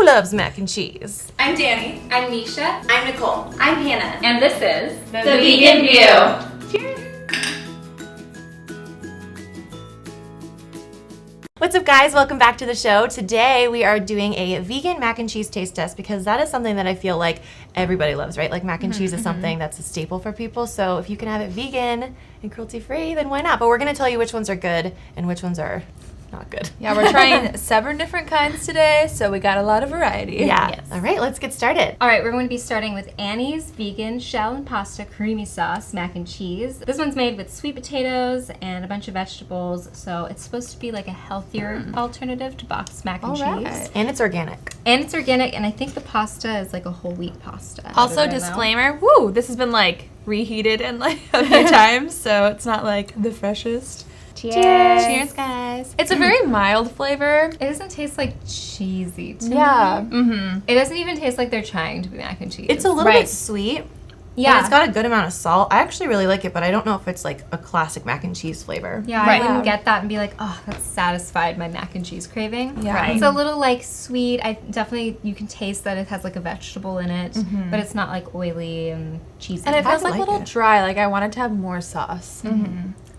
loves mac and cheese? I'm Dani. I'm Nisha. I'm Nicole. I'm Hannah. And this is The Vegan View. Cheers! What's up, guys? Welcome back to the show. Today we are doing a vegan mac and cheese taste test because that is something that I feel like everybody loves, right? Like mac and cheese is something that's a staple for people. So if you can have it vegan and cruelty-free, then why not? But we're going to tell you which ones are good and which ones are not good. Yeah, we're trying 7 different kinds today, so we got a lot of variety. Yeah. Yes. All right, let's get started. All right, we're going to be starting with Annie's Vegan Shell and Pasta Creamy Sauce Mac and Cheese. This one's made with sweet potatoes and a bunch of vegetables, so it's supposed to be like a healthier alternative to boxed mac and cheese. And it's organic. And it's organic, and I think the pasta is like a whole wheat pasta. Also, I don't know. disclaimer, this has been like reheated and like a few times, so it's not like the freshest. Cheers. Cheers, guys. It's a very mild flavor. It doesn't taste like cheesy to Yeah. me. Mm-hmm. It doesn't even taste like they're trying to be mac and cheese. It's a little bit sweet. Yeah. And it's got a good amount of salt. I actually really like it, but I don't know if it's like a classic mac and cheese flavor. Yeah, Right. I wouldn't get that and be like, oh, that's satisfied my mac and cheese craving. Yeah. Right. It's a little like sweet. You can taste that it has like a vegetable in it, but it's not like oily and cheesy. And it I feels like a like little it. dry. Like I wanted to have more sauce.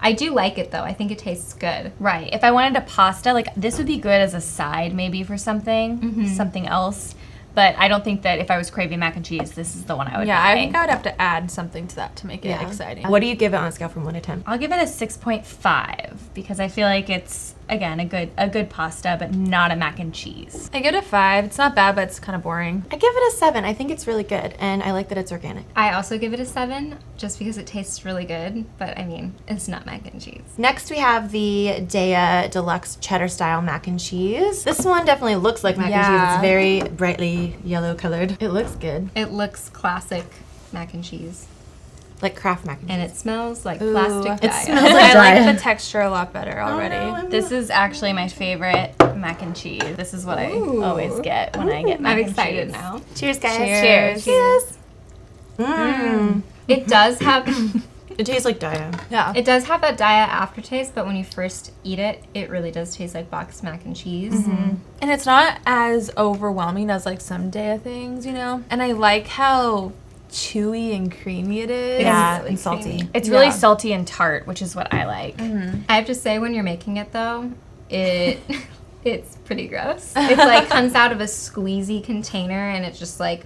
I do like it though. I think it tastes good. Right. If I wanted a pasta, like this would be good as a side maybe for something else. But I don't think that if I was craving mac and cheese, this is the one I would Yeah, buy. I think I would have to add something to that to make it exciting. What do you give it on a scale from 1 to 10? I'll give it a 6.5 because I feel like it's again a good pasta, but not a mac and cheese. I give it a 5. It's not bad, but it's kind of boring. I give it a 7. I think it's really good, and I like that it's organic. I also give it a 7 just because it tastes really good, but I mean, it's not mac and cheese. Next, we have the Deluxe cheddar style mac and cheese. This one definitely looks like mac and cheese. Yeah. It's very brightly yellow colored. It looks good, It looks classic mac and cheese, like Kraft mac and cheese. and it smells like Ooh, plastic it dye. smells I like like dye. the texture a lot better already. This is actually my favorite mac and cheese. This is what I always get when I get mac I'm and excited cheese. now. Cheers, guys. Cheers. Cheers. Mmm. It does have It tastes like Daya. Yeah. It does have that Daya aftertaste, but when you first eat it, it really does taste like boxed mac and cheese. And it's not as overwhelming as like some Daya things, you know? And I like how chewy and creamy it is. Yeah, really and salty. creamy. It's really Yeah. salty and tart, which is what I like. I have to say, when you're making it though, it's pretty gross. It's like comes out of a squeezy container, and it's just like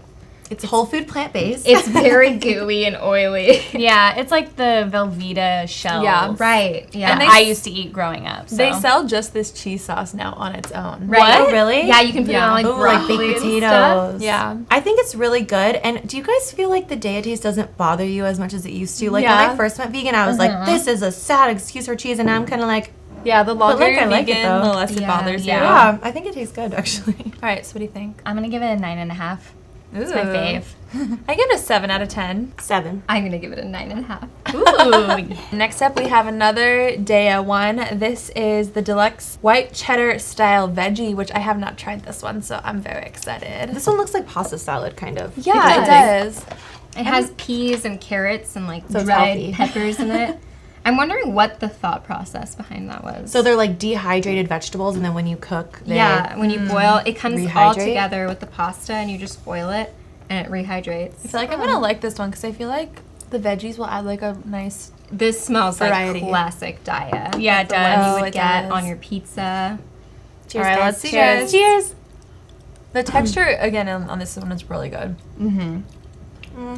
It's whole food plant-based. it's very gooey and oily. Yeah, it's like the Velveeta shells. Yeah, Right. Yeah. that they I s- used to eat growing up. So. They sell just this cheese sauce now on its own. Right. Oh, really? Yeah, you can put it Yeah. on like Ooh, like broccoli baked and stuff. potatoes. Yeah. I think it's really good. And do you guys feel like the Daya taste doesn't bother you as much as it used to? Like when Yeah. I first went vegan, I was like, this is a sad excuse for cheese. And now I'm kind of like, Yeah, the longer like, you're I like it, vegan, though. the less it Yeah, bothers you. yeah, I think it tastes good, actually. All right, so what do you think? I'm gonna give it a 9.5. It's my fave. I give it a 7 out of 10. 7. I'm gonna give it a 9.5. Ooh. Next up, we have another Daya one. This is the Deluxe White Cheddar Style Veggie, which I have not tried this one, so I'm very excited. This one looks like pasta salad, kind of. Yeah, it does. It has peas and carrots and like So it's dried healthy. peppers in it. I'm wondering what the thought process behind that was. So they're like dehydrated vegetables, and then when you cook, they... yeah, when you boil, it comes all Rehydrate? together with the pasta, and you just boil it, and it rehydrates. I feel like I'm gonna like this one because I feel like the veggies will add like a nice. This smells Variety. like classic Daya. Yeah, Like it the does. one you Oh, would it get does. on your pizza. Cheers, All right, guys. let's see, Cheers. guys. Cheers. The texture again on this one is really good.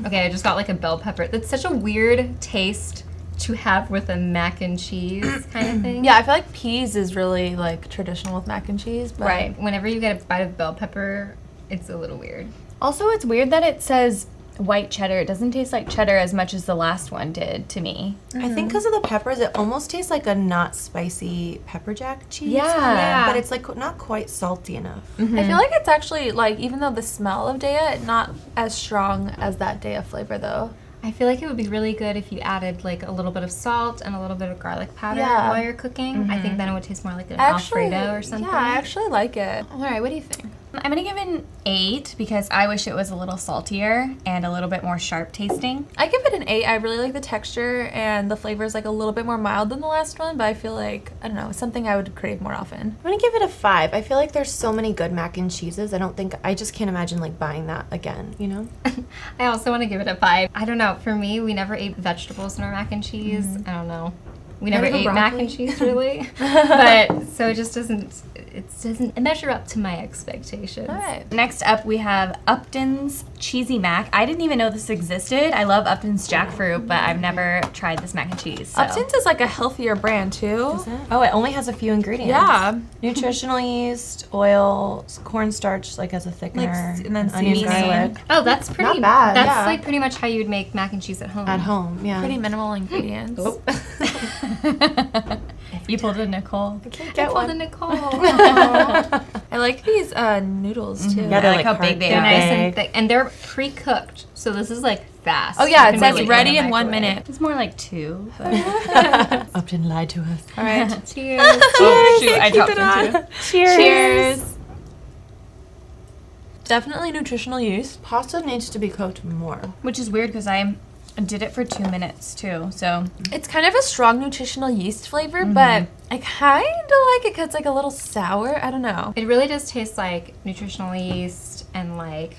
Okay, I just got like a bell pepper. That's such a weird taste to have with a mac and cheese kind of thing. Yeah, I feel like peas is really like traditional with mac and cheese, but Right. Whenever you get a bite of bell pepper, it's a little weird. Also, it's weird that it says white cheddar. It doesn't taste like cheddar as much as the last one did to me. I think because of the peppers, it almost tastes like a not spicy pepper jack cheese. Yeah. But it's like not quite salty enough. I feel like it's actually like even though the smell of Daya, it's not as strong as that Daya flavor though. I feel like it would be really good if you added like a little bit of salt and a little bit of garlic powder Yeah. while you're cooking. I think then it would taste more like an Actually, Alfredo or something. Yeah, I actually like it. All right, what do you think? I'm gonna give it an 8 because I wish it was a little saltier and a little bit more sharp tasting. I give it an 8. I really like the texture and the flavor is like a little bit more mild than the last one, but I feel like, I don't know, it's something I would crave more often. I'm gonna give it a 5. I feel like there's so many good mac and cheeses. I just can't imagine like buying that again, you know? I also want to give it a 5. I don't know. For me, we never ate vegetables in our mac and cheese. I don't know. We never even ate mac broccoli? and cheese really, but so it just doesn't measure up to my expectations. All right. Next up, we have Upton's Cheezy Mac. I didn't even know this existed. I love Upton's jackfruit, but I've never tried this mac and cheese. So. Upton's is like a healthier brand too. Is it? Oh, it only has a few ingredients. Yeah. Nutritional yeast, oil, cornstarch like as a thickener, and then onion, seasoning. garlic. Oh, that's pretty. Not bad, That's yeah. like pretty much how you would make mac and cheese at home. At home, yeah. Pretty minimal ingredients. Oh. You pulled a Nicole. Get Pulled one. a Nicole. I like these noodles too. Yeah, I they're like how big they They're are. nice and thick, and they're pre-cooked, so this is like fast. Oh yeah, You it can says really ready go in 1 microwave. minute. It's more like 2. But Upton lied to us. All right. Cheers. oh, shoot, I Keep dropped it them on. too. Cheers. Definitely nutritional yeast. Pasta needs to be cooked more. Which is weird because I did it for 2 minutes too. So It's kind of a strong nutritional yeast flavor, but I kind of like it because it's like a little sour. I don't know. It really does taste like nutritional yeast and like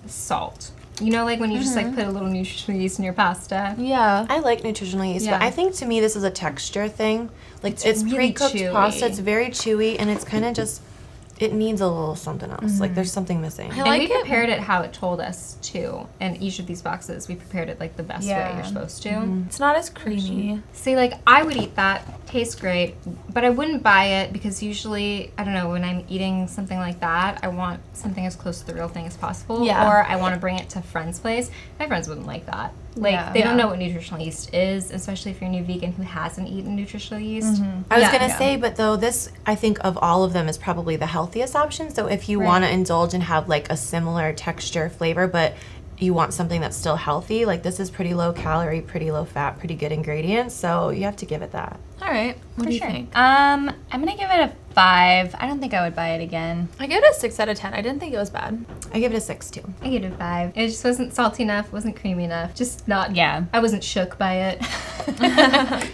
salt. You know, like when you just like put a little nutritional yeast in your pasta. Yeah. I like nutritional yeast, but Yeah. I think to me this is a texture thing. Like it's really pre-cooked chewy. pasta, it's very chewy, and it's kind of just, it needs a little something else. Like there's something missing. I And like we it. prepared it how it told us to. And each of these boxes, we prepared it like the best way Yeah. you're supposed to. It's not as creamy. See, like I would eat that. Tastes great, but I wouldn't buy it because usually, I don't know, when I'm eating something like that, I want something as close to the real thing as possible. Yeah. Or I want to bring it to a friend's place. My friends wouldn't like that. Like Yeah. they don't Yeah. know what nutritional yeast is, especially if you're a new vegan who hasn't eaten nutritional yeast. I was Yeah. gonna Yeah. say, but though this, I think of all of them is probably the healthiest option. So if you Right. want to indulge and have like a similar texture flavor, but you want something that's still healthy, like this is pretty low calorie, pretty low fat, pretty good ingredients. So you have to give it that. All right. What for do you sure. think? I'm gonna give it a 5. I don't think I would buy it again. I give it a 6 out of 10. I didn't think it was bad. I give it a 6 too. I gave it a 5. It just wasn't salty enough, wasn't creamy enough. Just not. Yeah. I wasn't shook by it.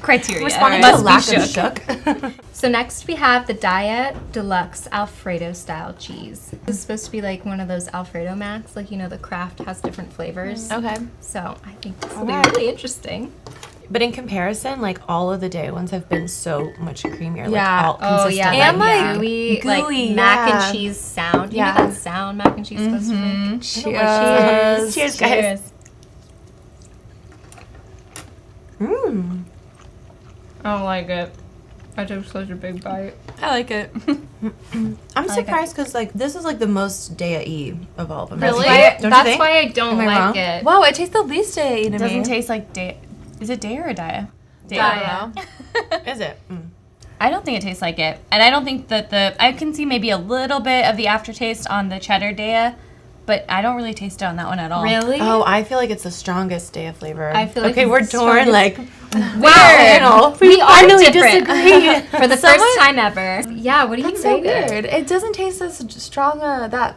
Criteria. Responding Must to be lack shook. of shook. So next we have the Diet Deluxe Alfredo style cheese. This is supposed to be like one of those Alfredo Macs, like you know the Kraft has different flavors. Okay. So I think this will be Alright. really interesting. But in comparison, like all of the day ones have been so much creamier. Yeah. Like, all Oh yeah, consistently. And, that like, gooey, gooey, like mac yeah. and cheese sound. You Yeah. know that sound mac and cheese is supposed to make? Cheers. Cheers, guys. Mmm. I don't like it. I took such a big bite. I like it. I'm surprised because like this is like the most Dea-y of all of them. Really? Don't you That's think? why I don't Am I like wrong? it. Wow, it tastes the least day to It doesn't me. taste like day. Is it day or a dia? Dia. Is it? Mm. I don't think it tastes like it, and I don't think that I can see maybe a little bit of the aftertaste on the cheddar Dea, but I don't really taste it on that one at all. Really? Oh, I feel like it's the strongest Dea flavor. I feel like okay, it's we're the torn. strongest. Like, Wow. we are finally different. disagree. For the first time ever. Yeah, what do you That's so think? weird. It doesn't taste as strong that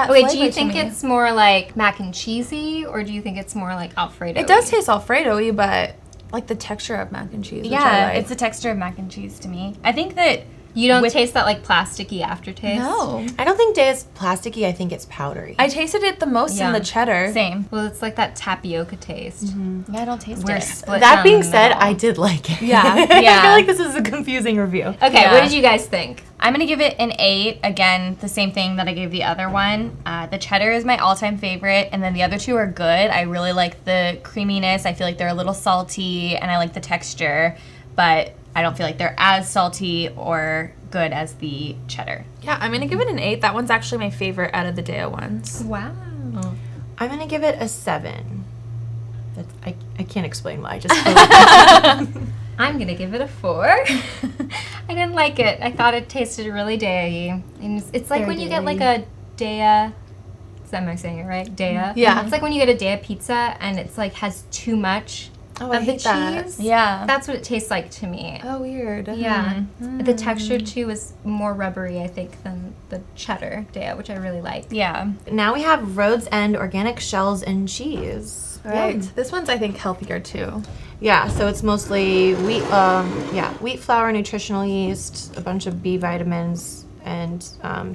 Wait, do flavor you to think me. it's more like mac and cheesy, or do you think it's more like Alfredo? It does taste Alfredo-y, but like the texture of mac and cheese. Which I Yeah, like. it's the texture of mac and cheese to me. I think that You don't with- taste that like plasticky aftertaste? No. I don't think Dea is plasticky. I think it's powdery. I tasted it the most Yeah. in the cheddar. same. Well, it's like that tapioca taste. Yeah, I don't taste We're it. split that down being the said, middle. I did like it. Yeah. I Yeah. feel like this is a confusing review. Okay, Yeah. what did you guys think? I'm gonna give it an 8. Again, the same thing that I gave the other one. The cheddar is my all-time favorite, and then the other two are good. I really like the creaminess. I feel like they're a little salty, and I like the texture, but I don't feel like they're as salty or good as the cheddar. Yeah, I'm gonna give it an 8. That one's actually my favorite out of the Dea ones. Wow. I'm gonna give it a 7. That's, I can't explain why. I just feel like I'm gonna give it a 4. I didn't like it. I thought it tasted really Dea-y. And it's like Very when you get Dea-y. like a Dea. Am I saying it right? Dea. Yeah. It's like when you get a Dea pizza and it's like has too much Oh, I of the hate that. cheese. Yeah. That's what it tastes like to me. Oh, weird. Yeah. The texture too is more rubbery, I think, than the cheddar Daya, which I really like. Yeah. Now we have Rhodes End organic shells and cheese. Right. This one's, I think, healthier too. Yeah, so it's mostly wheat flour, nutritional yeast, a bunch of B vitamins, and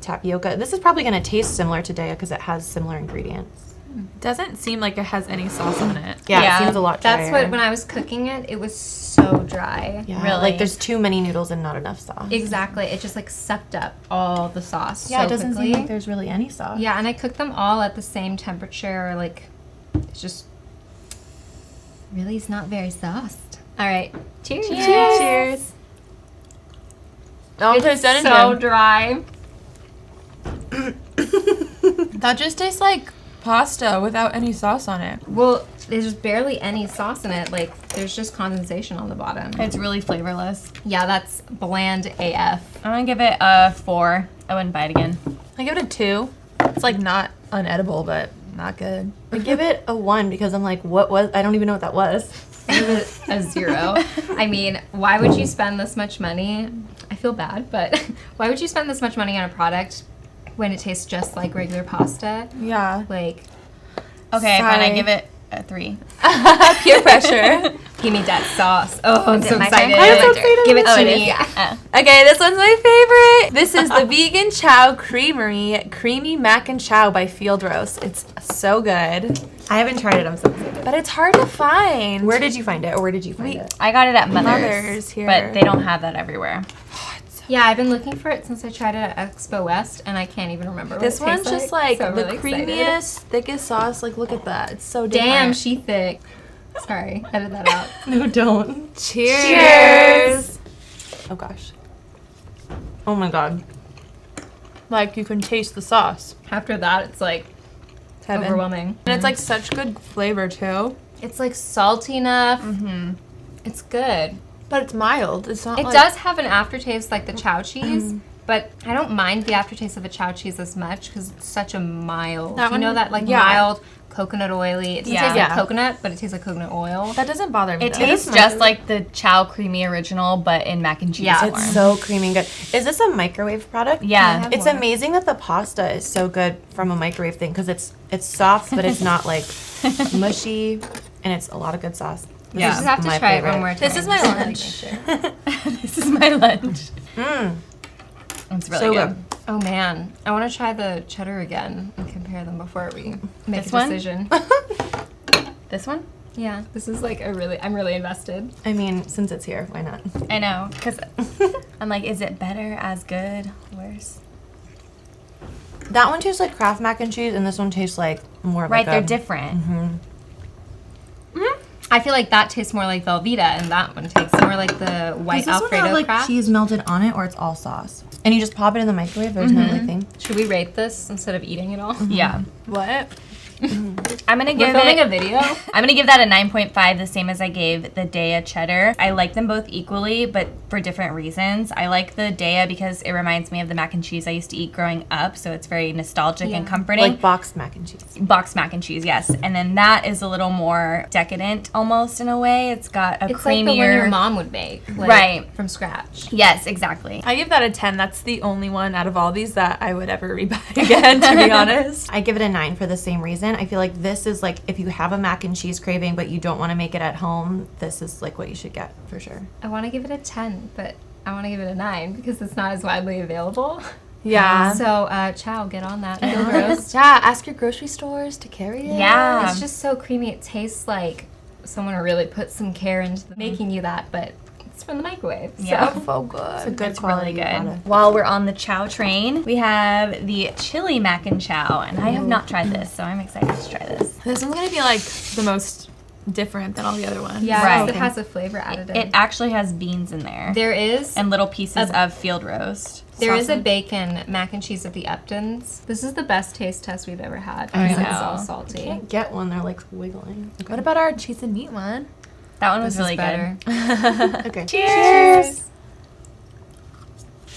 tapioca. This is probably going to taste similar to Daya because it has similar ingredients. Doesn't seem like it has any sauce on it. Yeah, Yeah, it seems a lot drier. That's what, when I was cooking it, it was so dry. Yeah, Really? like there's too many noodles and not enough sauce. Exactly. It just like sucked up all the sauce Yeah, so it doesn't quickly. seem like there's really any sauce. Yeah, and I cooked them all at the same temperature. Like, it's just really is not very sauced. All right. Cheers. Cheers. Don't It's so dry. That just tastes like pasta without any sauce on it. Well, there's just barely any sauce in it. Like, there's just condensation on the bottom. It's really flavorless. Yeah, that's bland AF. I'm gonna give it a 4. I wouldn't buy it again. I give it a 2. It's like not unedible, but not good. I give it a 1 because I'm like, I don't even know what that was. I give it a 0. I mean, why would you spend this much money? I feel bad, but why would you spend this much money on a product when it tastes just like regular pasta? Yeah. Like, Okay, fine. I Sorry. give it a 3. Peer pressure. give me that sauce. Oh, I'm so my excited. turn? I'm so excited. Give it Oh, to it me. is. Okay, this one's my favorite. This is the Vegan Chow Creamery Creamy Mac and Chow by Field Roast. It's so good, I haven't tried it. I'm so excited. but it's hard to find. Where did you find it, or where did you find it? I got it at Mother's here. but they don't have that everywhere. Yeah, I've been looking for it since I tried it at Expo West, and I can't even remember what This it tastes one's just like So I'm the really excited. creamiest, thickest sauce. Like, look at that. It's so different. Damn, she thick. Sorry, edit that out. No, don't. Cheers. Oh gosh. Oh my god. Like, you can taste the sauce. After that, it's like It's heaven. overwhelming. And it's like such good flavor too. It's like salty enough. Mm-hmm. It's good. But it's mild. It's not It like, does have an aftertaste like the chow cheese, but I don't mind the aftertaste of a chow cheese as much because it's such a mild. That You know one- that like yeah. mild coconut oily. It doesn't Yeah. taste like Yeah. coconut, but it tastes like coconut oil. That doesn't bother me. It though. tastes just like the Chow Creamy original, but in mac and cheese Yeah, form. It's so creamy and good. Is this a microwave product? Yeah. It's amazing that the pasta is so good from a microwave thing because it's soft, but it's not like mushy, and it's a lot of good sauce. This You Yeah. is just have to my try favorite. it one more time. This is my just to, like, lunch. make sure. This is my lunch. Mm, It's really so good. good. Oh man, I want to try the cheddar again and compare them before we make This a one? decision. This one? Yeah, this is like I'm really invested. I mean, since it's here, why not? I know, because I'm like, is it better, as good, worse? That one tastes like Kraft mac and cheese, and this one tastes like more of Right, like they're a, different. I feel like that tastes more like Velveeta, and that one tastes more like the white Does this one Alfredo have like Kraft. cheese melted on it, or it's all sauce? And you just pop it in the microwave. There's no like thing. Should we rate this instead of eating it all? Yeah. What? I'm gonna We're give filming it. a video. I'm gonna give that a 9.5, the same as I gave the Daya cheddar. I like them both equally, but for different reasons. I like the Daya because it reminds me of the mac and cheese I used to eat growing up, so it's very nostalgic and comforting. Like boxed mac and cheese. Boxed mac and cheese, yes. And then that is a little more decadent, almost in a way. It's got a It's like the one creamier. your mom would make, like, Right. from scratch. Yes, exactly. I give that a 10. That's the only one out of all these that I would ever rebuy again, to be honest. I give it a 9 for the same reason. I feel like this is like if you have a mac and cheese craving but you don't want to make it at home, this is like what you should get for sure. I want to give it a 10, but I want to give it a 9 because it's not as widely available. Yeah. So, Chow, get on that. Field roast. Yeah, ask your grocery stores to carry it. Yeah. It's just so creamy. It tastes like someone really put some care into making you that, but it's from the microwave. Yeah. So. So good. It's a good It's quality really good. product. While we're on the Chow train, we have the chili mac and chow, and I have not tried this, so I'm excited to try this. This one's gonna be like the most different than all the other ones. Yeah, Right. it has a flavor added in. It actually has beans in there There is and little pieces of field roast. There is a sausage. bacon mac and cheese at the Uptons. This is the best taste test we've ever had I because it's know. all salty. Get one, they're like wiggling. Okay. What about our cheese and meat one? That one was This really is better. good. Okay. Cheers.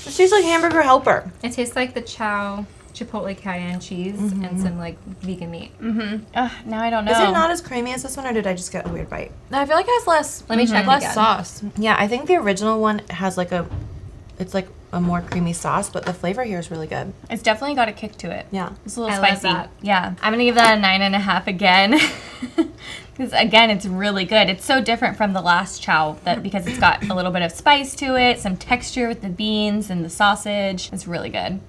It tastes like hamburger helper. It tastes like the Chow chipotle cayenne cheese and some like vegan meat. Now I don't know. Is it not as creamy as this one, or did I just get a weird bite? I feel like it has less. Let me check less again. sauce. Yeah, I think the original one has like it's like a more creamy sauce, but the flavor here is really good. It's definitely got a kick to it. Yeah. It's a little I love spicy. that. Yeah. I'm going to give that a 9.5 again. Because, again, it's really good. It's so different from the last chow because it's got a little bit of spice to it, some texture with the beans and the sausage. It's really good.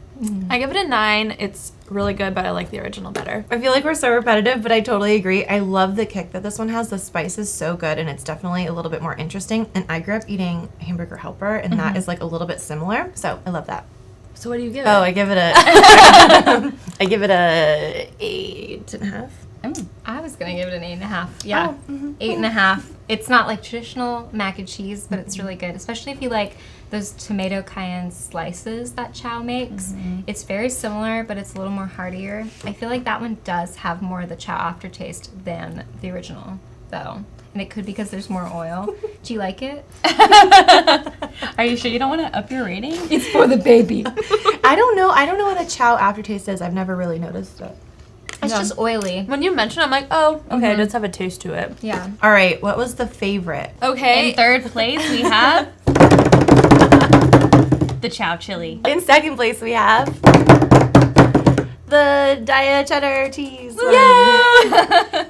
I give it a 9. It's really good, but I like the original better. I feel like we're so repetitive, but I totally agree. I love the kick that this one has. The spice is so good, and it's definitely a little bit more interesting. And I grew up eating Hamburger Helper, and that is like a little bit similar. So I love that. So what do you give Oh, it? I give it a I give it a 8.5. I was gonna give it an 8.5. Yeah, 8.5. It's not like traditional mac and cheese, but it's really good, especially if you like those tomato cayenne slices that Chow makes. It's very similar, but it's a little more heartier. I feel like that one does have more of the Chow aftertaste than the original, though. And it could be because there's more oil. Do you like it? Are you sure you don't want to up your rating? It's for the baby. I don't know what a Chow aftertaste is. I've never really noticed it. It's just oily. When you mention it, I'm like, oh, okay, it does have a taste to it. Yeah. All right, what was the favorite? Okay. In third place, we have the Chow Chili. In second place, we have the Dia cheddar cheese.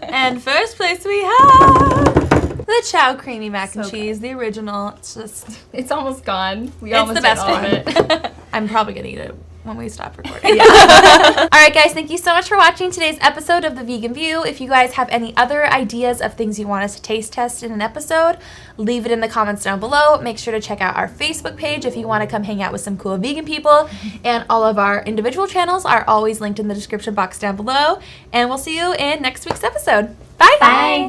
And first place we have the Chow Creamy Mac and Cheese, the original. It's just, It's almost gone. We it's almost the best ate all of one. it. I'm probably gonna eat it when we stop recording. All right, guys, thank you so much for watching today's episode of The Vegan View. If you guys have any other ideas of things you want us to taste test in an episode, leave it in the comments down below. Make sure to check out our Facebook page if you want to come hang out with some cool vegan people. And all of our individual channels are always linked in the description box down below. And we'll see you in next week's episode. Bye. Bye.